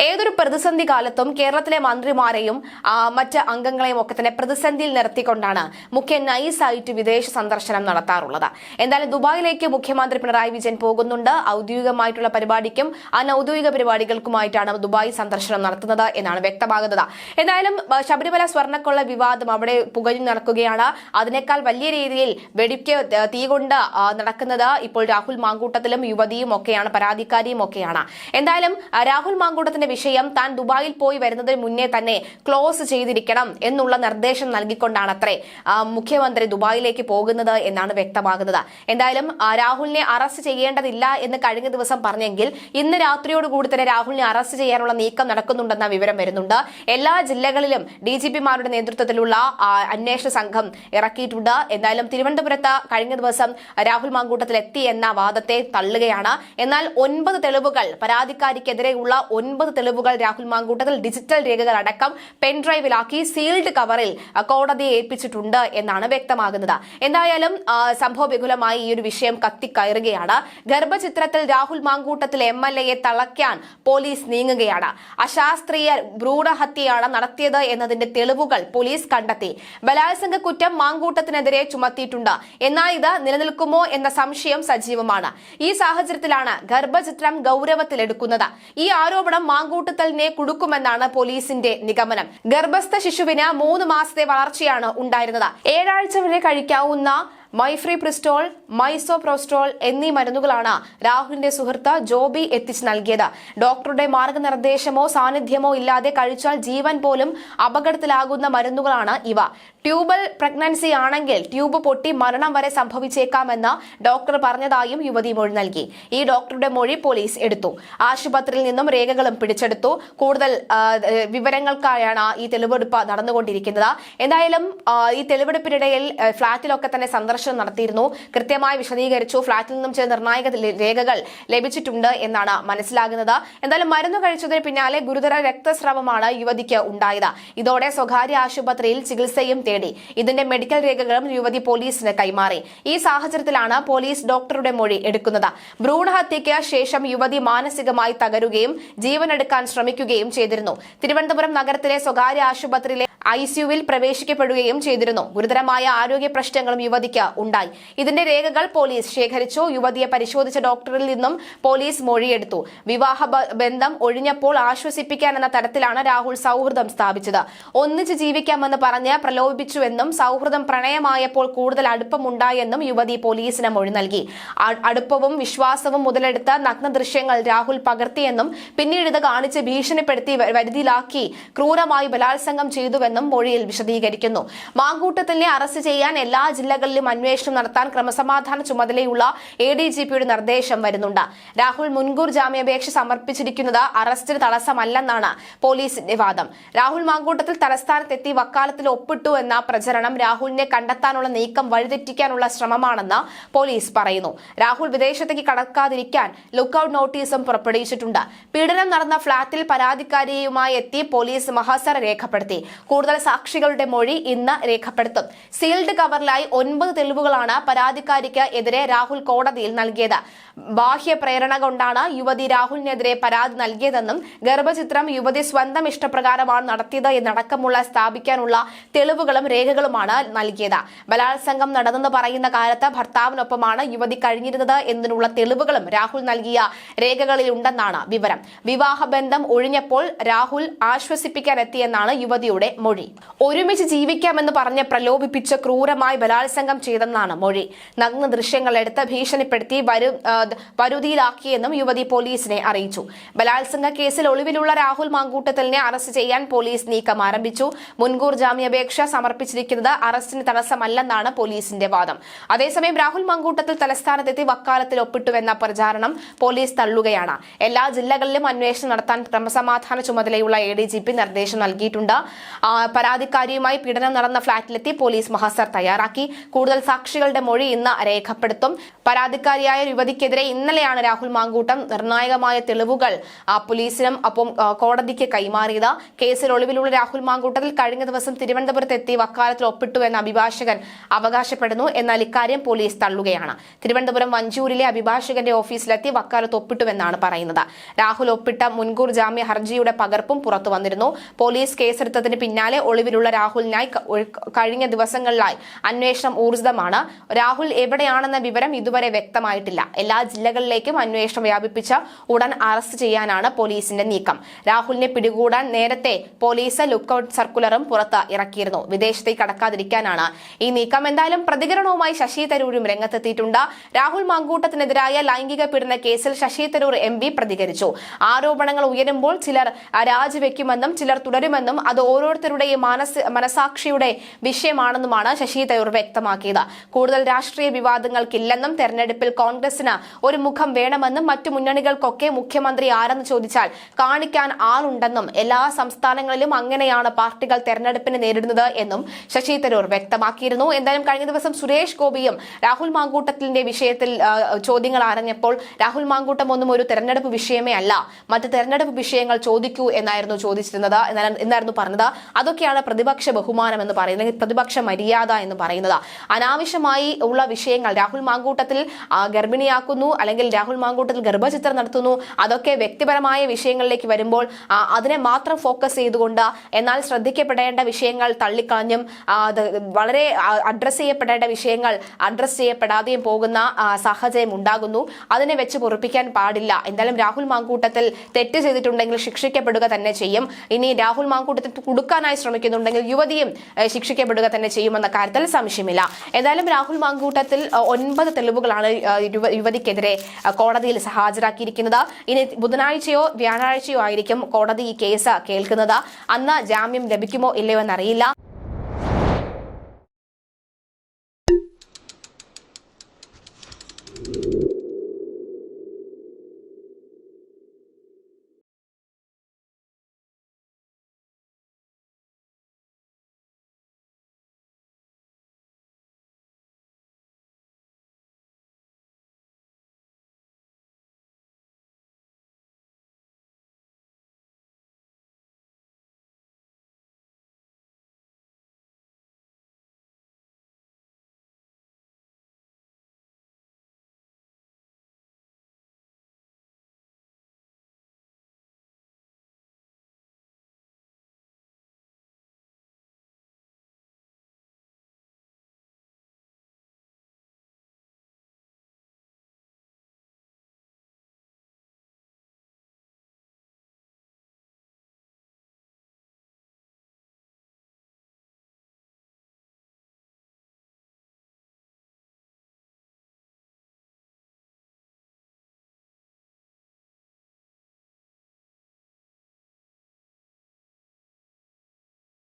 ഏതൊരു പ്രതിസന്ധി കാലത്തും കേരളത്തിലെ മന്ത്രിമാരെയും മറ്റ് അംഗങ്ങളെയും ഒക്കെ തന്നെ പ്രതിസന്ധിയിൽ നിർത്തിക്കൊണ്ടാണ് മുഖ്യ നൈസായിട്ട് വിദേശ സന്ദർശനം നടത്താറുള്ളത്. എന്തായാലും ദുബായിലേക്ക് മുഖ്യമന്ത്രി പിണറായി വിജയൻ പോകുന്നുണ്ട്. ഔദ്യോഗികമായിട്ടുള്ള പരിപാടിക്കും അനൌദ്യോഗിക പരിപാടികൾക്കുമായിട്ടാണ് ദുബായ് സന്ദർശനം നടത്തുന്നത് എന്നാണ് വ്യക്തമാകുന്നത്. എന്തായാലും ശബരിമല സ്വർണ്ണക്കൊള്ള വിവാദം അവിടെ പുകഞ്ഞു നടക്കുകയാണ്. അതിനേക്കാൾ വലിയ രീതിയിൽ വെടിക്ക് തീ കൊണ്ട് നടക്കുന്നത് ഇപ്പോൾ രാഹുൽ മാങ്കൂട്ടത്തിലും യുവതിയും ഒക്കെയാണ്, പരാതിക്കാരിയും ഒക്കെയാണ്. എന്തായാലും രാഹുൽ മാങ്കൂട്ടത്തിന്റെ വിഷയം താൻ ദുബായിൽ പോയി വരുന്നതിന് മുന്നേ തന്നെ ക്ലോസ് ചെയ്തിരിക്കണം എന്നുള്ള നിർദ്ദേശം നൽകിക്കൊണ്ടാണ് അത്രേ മുഖ്യമന്ത്രി ദുബായിലേക്ക് പോകുന്നത് എന്നാണ് വ്യക്തമാകുന്നത്. എന്തായാലും രാഹുലിനെ അറസ്റ്റ് ചെയ്യേണ്ടതില്ല എന്ന് കഴിഞ്ഞ ദിവസം പറഞ്ഞെങ്കിൽ ഇന്ന് രാത്രിയോടുകൂടി തന്നെ രാഹുലിനെ അറസ്റ്റ് ചെയ്യാനുള്ള നീക്കം നടക്കുന്നുണ്ടെന്ന വിവരം വരുന്നുണ്ട്. എല്ലാ ജില്ലകളിലും DGPമാരുടെ നേതൃത്വത്തിലുള്ള അന്വേഷണ സംഘം ഇറക്കിയിട്ടുണ്ട്. എന്തായാലും തിരുവനന്തപുരത്ത് കഴിഞ്ഞ ദിവസം രാഹുൽ മാങ്കൂട്ടത്തിൽ എത്തി എന്ന വാദത്തെ തള്ളുകയാണ്. എന്നാൽ 9 തെളിവുകൾ, പരാതിക്കാരിക്കെതിരെയുള്ള 9 തെളിവുകൾ രാഹുൽ മാങ്കൂട്ടത്തിൽ ഡിജിറ്റൽ രേഖകൾ അടക്കം പെൻഡ്രൈവിലാക്കി സീൽഡ് കവറിൽ കോടതിയെ ഏൽപ്പിച്ചിട്ടുണ്ട് എന്നാണ് വ്യക്തമാകുന്നത്. എന്തായാലും സംഭവ വിപുലമായി ഈ ഒരു വിഷയം കത്തിക്കയറുകയാണ്. ഗർഭചിത്രത്തിൽ രാഹുൽ മാങ്കൂട്ടത്തിൽ MLAയെ തളയ്ക്കാൻ പോലീസ് നീങ്ങുകയാണ്. അശാസ്ത്രീയ ഭ്രൂണഹത്യയാണ് നടത്തിയത് എന്നതിന്റെ തെളിവുകൾ പോലീസ് കണ്ടെത്തി. ബലാത്സംഗ കുറ്റം മാങ്കൂട്ടത്തിനെതിരെ ചുമത്തിയിട്ടുണ്ട്. എന്നാൽ ഇത് നിലനിൽക്കുമോ എന്ന സംശയം സജീവമാണ്. ഈ സാഹചര്യത്തിലാണ് ഗർഭചിത്രം ഗൗരവത്തിലെടുക്കുന്നത്. ഈ ആരോപണം മാങ്കൂട്ടത്തലിനെ കുടുക്കുമെന്നാണ് പോലീസിന്റെ നിഗമനം. ഗർഭസ്ഥ ശിശുവിന് 3 മാസത്തെ വളർച്ചയാണ് ഉണ്ടായിരുന്നത്. 7 ആഴ്ച വരെ കഴിക്കാവുന്ന മൈഫ്രിപ്രിസ്റ്റോൾ, മൈസോപ്രോസ്റ്റോൾ എന്നീ മരുന്നുകളാണ് രാഹുലിന്റെ സുഹൃത്ത് ജോബി എത്തിച്ച് നൽകിയത്. ഡോക്ടറുടെ മാർഗനിർദ്ദേശമോ സാന്നിധ്യമോ ഇല്ലാതെ കഴിച്ചാൽ ജീവൻ പോലും അപകടത്തിലാകുന്ന മരുന്നുകളാണ് ഇവ. ട്യൂബൽ പ്രഗ്നൻസി ആണെങ്കിൽ ട്യൂബ് പൊട്ടി മരണം വരെ സംഭവിച്ചേക്കാമെന്ന് ഡോക്ടർ പറഞ്ഞതായും യുവതി മൊഴി നൽകി. ഈ ഡോക്ടറുടെ മൊഴി പോലീസ് എടുത്തു. ആശുപത്രിയിൽ നിന്നും രേഖകളും പിടിച്ചെടുത്തു. കൂടുതൽ വിവരങ്ങൾക്കായാണ് ഈ തെളിവെടുപ്പ് നടന്നുകൊണ്ടിരിക്കുന്നത്. എന്തായാലും ഈ തെളിവെടുപ്പിനിടയിൽ ഫ്ളാറ്റിലൊക്കെ തന്നെ സന്ദർശനം നടത്തിയിരുന്നു. കൃത്യമായി വിശദീകരിച്ചു. ഫ്ളാറ്റിൽ നിന്നും ചില നിർണായക രേഖകൾ ലഭിച്ചിട്ടുണ്ട് എന്നാണ് മനസ്സിലാകുന്നത്. എന്തായാലും മരുന്ന് കഴിച്ചതിന് പിന്നാലെ ഗുരുതര രക്തസ്രാവമാണ് യുവതിക്ക് ഉണ്ടായത്. ഇതോടെ സ്വകാര്യ ആശുപത്രിയിൽ ചികിത്സയും തേടി. ഇതിന്റെ മെഡിക്കൽ രേഖകളും യുവതി പോലീസിന് കൈമാറി. ഈ സാഹചര്യത്തിലാണ് പോലീസ് ഡോക്ടറുടെ മൊഴി എടുക്കുന്നത്. ഭ്രൂണഹത്യയ്ക്ക് ശേഷം യുവതി മാനസികമായി തകരുകയും ജീവനെടുക്കാൻ ശ്രമിക്കുകയും ചെയ്തിരുന്നു. തിരുവനന്തപുരം നഗരത്തിലെ സ്വകാര്യ ആശുപത്രിയിലെ ICUവിൽ പ്രവേശിക്കപ്പെടുകയും ചെയ്തിരുന്നു. ഗുരുതരമായ ആരോഗ്യ പ്രശ്നങ്ങളും യുവതിക്ക് ഉണ്ടായി. ഇതിന്റെ രേഖകൾ പോലീസ് ശേഖരിച്ചു. യുവതിയെ പരിശോധിച്ച ഡോക്ടറിൽ നിന്നും പോലീസ് മൊഴിയെടുത്തു. വിവാഹ ബന്ധം ഒഴിഞ്ഞപ്പോൾ ആശ്വസിപ്പിക്കാൻ എന്ന തരത്തിലാണ് രാഹുൽ സൗഹൃദം സ്ഥാപിച്ചത്. ഒന്നിച്ച് ജീവിക്കാമെന്ന് പറഞ്ഞ് പ്രലോഭിപ്പിച്ചുവെന്നും സൗഹൃദം പ്രണയമായപ്പോൾ കൂടുതൽ അടുപ്പമുണ്ടായെന്നും യുവതി പോലീസിന് മൊഴി നൽകി. അടുപ്പവും വിശ്വാസവും മുതലെടുത്ത നഗ്ന ദൃശ്യങ്ങൾ രാഹുൽ പകർത്തിയെന്നും പിന്നീട് ഇത് കാണിച്ച് ഭീഷണിപ്പെടുത്തി വരുതിയിലാക്കി ക്രൂരമായി ബലാത്സംഗം ചെയ്തുവെന്നും മൊഴിയിൽ വിശദീകരിക്കുന്നു. മാങ്കൂട്ടത്തിനെ അറസ്റ്റ് ചെയ്യാൻ എല്ലാ ജില്ലകളിലും അന്വേഷണം നടത്താൻ ക്രമസമാധാന ചുമതലയുള്ള ADGPയുടെ നിർദ്ദേശം വരുന്നുണ്ട്. രാഹുൽ മുൻകൂർ ജാമ്യാപേക്ഷ സമർപ്പിച്ചിരിക്കുന്നത് അറസ്റ്റിന് തടസ്സമല്ലെന്നാണ് പോലീസിന്റെ വാദം. രാഹുൽ മാങ്കൂട്ടത്തിൽ തലസ്ഥാനത്തെത്തി വക്കാലത്തിൽ ഒപ്പിട്ടു എന്ന പ്രചരണം രാഹുലിനെ കണ്ടെത്താനുള്ള നീക്കം വഴിതെറ്റിക്കാനുള്ള ശ്രമമാണെന്ന് പോലീസ് പറയുന്നു. രാഹുൽ വിദേശത്തേക്ക് കടക്കാതിരിക്കാൻ ലുക്കൌട്ട് നോട്ടീസും പുറപ്പെടുവിച്ചിട്ടുണ്ട്. പീഡനം നടന്ന ഫ്ളാറ്റിൽ പരാതിക്കാരിയുമായി എത്തി പോലീസ് മഹസർ രേഖപ്പെടുത്തി. കൂടുതൽ സാക്ഷികളുടെ മൊഴി ഇന്ന് രേഖപ്പെടുത്തും. സീൽഡ് കവറിലായി 9 തെളിവുകളാണ് പരാതിക്കാരിക്ക് എതിരെ രാഹുൽ കോടതിയിൽ നൽകിയത്. ബാഹ്യ പ്രേരണ കൊണ്ടാണ് യുവതി രാഹുലിനെതിരെ പരാതി നൽകിയതെന്നും ഗർഭചിത്രം യുവതി സ്വന്തം ഇഷ്ടപ്രകാരമാണ് നടത്തിയത് എന്നടക്കമുള്ള സ്ഥാപിക്കാനുള്ള തെളിവുകളും രേഖകളുമാണ് നൽകിയത്. ബലാത്സംഗം നടന്നെന്ന് പറയുന്ന കാലത്ത് ഭർത്താവിനൊപ്പമാണ് യുവതി കഴിഞ്ഞിരുന്നത് എന്നതിനുള്ള തെളിവുകളും രാഹുൽ നൽകിയ രേഖകളിലുണ്ടെന്നാണ് വിവരം. വിവാഹബന്ധം ഒഴിഞ്ഞപ്പോൾ രാഹുൽ ആശ്വസിപ്പിക്കാനെത്തിയെന്നാണ് യുവതിയുടെ മൊഴി. ഒരുമിച്ച് ജീവിക്കാമെന്ന് പറഞ്ഞ് പ്രലോഭിപ്പിച്ച് ക്രൂരമായി ബലാത്സംഗം ചെയ്തെന്നാണ് മൊഴി. നഗ്ന ദൃശ്യങ്ങൾ എടുത്ത് ഭീഷണിപ്പെടുത്തി വരുതിയിലാക്കിയെന്നും യുവതി പോലീസിനെ അറിയിച്ചു. ബലാത്സംഗ കേസിൽ ഒളിവിലുള്ള രാഹുൽ മാങ്കൂട്ടത്തിലിനെ അറസ്റ്റ് ചെയ്യാൻ പോലീസ് നീക്കം ആരംഭിച്ചു. മുൻകൂർ ജാമ്യാപേക്ഷ സമർപ്പിച്ചിരിക്കുന്നത് അറസ്റ്റിന് തടസ്സമല്ലെന്നാണ് പോലീസിന്റെ വാദം. അതേസമയം രാഹുൽ മാങ്കൂട്ടത്തിൽ തലസ്ഥാനത്തെത്തി വക്കാലത്തിൽ ഒപ്പിട്ടുവെന്ന പ്രചാരണം പോലീസ് തള്ളുകയാണ്. എല്ലാ ജില്ലകളിലും അന്വേഷണം നടത്താൻ ക്രമസമാധാന ചുമതലയുള്ള ADGP നിർദ്ദേശം നൽകിയിട്ടുണ്ട്. പരാതിക്കാരിയുമായി പീഡനം നടന്ന ഫ്ളാറ്റിലെത്തി പോലീസ് മഹസർ തയ്യാറാക്കി. കൂടുതൽ സാക്ഷികളുടെ മൊഴി ഇന്ന് രേഖപ്പെടുത്തും. പരാതിക്കാരിയായ യുവതിക്കെതിരെ ഇന്നലെയാണ് രാഹുൽ മാങ്കൂട്ടം നിർണായകമായ തെളിവുകൾ പോലീസിനും ഒപ്പം കോടതിക്ക് കൈമാറിയത്. കേസിൽ ഒളിവിലുള്ള രാഹുൽ മാങ്കൂട്ടത്തിൽ കഴിഞ്ഞ ദിവസം തിരുവനന്തപുരത്ത് എത്തി വക്കാലത്തിൽ ഒപ്പിട്ടു എന്ന അഭിഭാഷകൻ അവകാശപ്പെടുന്നു. എന്നാൽ ഇക്കാര്യം പോലീസ് തള്ളുകയാണ്. തിരുവനന്തപുരം വഞ്ചൂരിലെ അഭിഭാഷകന്റെ ഓഫീസിലെത്തി വക്കാലത്ത് ഒപ്പിട്ടുവെന്നാണ് പറയുന്നത്. രാഹുൽ ഒപ്പിട്ട മുൻകൂർ ജാമ്യ ഹർജിയുടെ പകർപ്പും പുറത്തു വന്നിരുന്നു. പോലീസ് കേസെടുത്തതിന് പിന്നാലെ ഒളിവിലുള്ള രാഹുലിനായി കഴിഞ്ഞ ദിവസങ്ങളിലായി അന്വേഷണം ഊർജിതമാണ്. രാഹുൽ എവിടെയാണെന്ന വിവരം ഇതുവരെ വ്യക്തമായിട്ടില്ല. എല്ലാ ജില്ലകളിലേക്കും അന്വേഷണം വ്യാപിപ്പിച്ച ഉടൻ അറസ്റ്റ് ചെയ്യാനാണ് പോലീസിന്റെ നീക്കം. രാഹുലിനെ പിടികൂടാൻ നേരത്തെ പോലീസ് ലുക്കൌട്ട് സർക്കുലറും പുറത്ത് ഇറക്കിയിരുന്നു. വിദേശത്തേക്ക് കടക്കാതിരിക്കാനാണ് ഈ നീക്കം. എന്തായാലും പ്രതികരണവുമായി ശശി തരൂരും രംഗത്തെത്തിയിട്ടുണ്ട്. രാഹുൽ മാങ്കൂട്ടത്തിനെതിരായ ലൈംഗിക പീഡന കേസിൽ ശശി തരൂർ MP പ്രതികരിച്ചു. ആരോപണങ്ങൾ ഉയരുമ്പോൾ ചിലർ രാജിവെക്കുമെന്നും ചിലർ തുടരുമെന്നും അത് ഓരോരുത്തരുടെയും മനസാക്ഷിയുടെ വിഷയമാണെന്നുമാണ് ശശി തരൂർ വ്യക്തമാക്കിയത്. കൂടുതൽ രാഷ്ട്രീയ വിവാദങ്ങൾക്കില്ലെന്നും തെരഞ്ഞെടുപ്പിൽ കോൺഗ്രസിന് ഒരു മുഖം വേണമെന്നും മറ്റു മുന്നണികൾക്കൊക്കെ മുഖ്യമന്ത്രി ആരെന്ന് ചോദിച്ചാൽ കാണിക്കാൻ ആളുണ്ടെന്നും എല്ലാ സംസ്ഥാനങ്ങളിലും അങ്ങനെയാണ് പാർട്ടികൾ തെരഞ്ഞെടുപ്പിനെ നേരിടുന്നത് എന്നും ശശി തരൂർ വ്യക്തമാക്കിയിരുന്നു. എന്തായാലും കഴിഞ്ഞ ദിവസം സുരേഷ് ഗോപിയും രാഹുൽ മാങ്കൂട്ടത്തിന്റെ വിഷയത്തിൽ ചോദ്യങ്ങൾ ആരഞ്ഞപ്പോൾ രാഹുൽ മാങ്കൂട്ടം ഒന്നും ഒരു തെരഞ്ഞെടുപ്പ് വിഷയമേ അല്ല, മറ്റ് തെരഞ്ഞെടുപ്പ് വിഷയങ്ങൾ ചോദിക്കൂ എന്നായിരുന്നു ചോദിച്ചിരുന്നത്. എന്നായിരുന്നു പറഞ്ഞത്. അതൊക്കെയാണ് പ്രതിപക്ഷ ബഹുമാനം എന്ന് പറയുന്നത്, പ്രതിപക്ഷ മര്യാദ എന്ന് പറയുന്നത്. അനാവശ്യമായി ഉള്ള വിഷയങ്ങൾ രാഹുൽ മാങ്കൂട്ടത്തിൽ ഗർഭിണിയാക്കുന്നു അല്ലെങ്കിൽ രാഹുൽ മാങ്കൂട്ടത്തിൽ ഗർഭചിത്രം നടത്തുന്നു, അതൊക്കെ വ്യക്തിപരമായ വിഷയങ്ങളിലേക്ക് വരുമ്പോൾ അതിനെ മാത്രം ഫോക്കസ് ചെയ്തുകൊണ്ട് എന്നാൽ ശ്രദ്ധിക്കപ്പെടേണ്ട വിഷയങ്ങൾ തള്ളിക്കളഞ്ഞും വളരെ അഡ്രസ് ചെയ്യപ്പെടേണ്ട വിഷയങ്ങൾ അഡ്രസ് ചെയ്യപ്പെടാതെയും പോകുന്ന സാഹചര്യം ഉണ്ടാകുന്നു. അതിനെ വെച്ച് പൊറുപ്പിക്കാൻ പാടില്ല. എന്തായാലും രാഹുൽ മാങ്കൂട്ടത്തിൽ തെറ്റ് ചെയ്തിട്ടുണ്ടെങ്കിൽ ശിക്ഷിക്കപ്പെടുക തന്നെ ചെയ്യും. ഇനി രാഹുൽ മാങ്കൂട്ടത്തിൽ കുടുക്കാനായി ശ്രമിക്കുന്നുണ്ടെങ്കിൽ യുവതിയും ശിക്ഷിക്കപ്പെടുക തന്നെ ചെയ്യുമെന്ന കാര്യത്തിൽ സംശയമില്ല. എന്തായാലും രാഹുൽ മാങ്കൂട്ടത്തിൽ 9 തെളിവുകളാണ് യുവതിക്കെതിരെ കോടതിയിൽ ഹാജരാക്കിയിരിക്കുന്നത്. ഇനി ബുധനാഴ്ചയോ വ്യാഴാഴ്ചയോ ആയിരിക്കും കോടതി ഈ കേസ് കേൾക്കുന്നത്. അന്ന് ജാമ്യം ലഭിക്കുമോ ഇല്ലയോ എന്നറിയില്ല.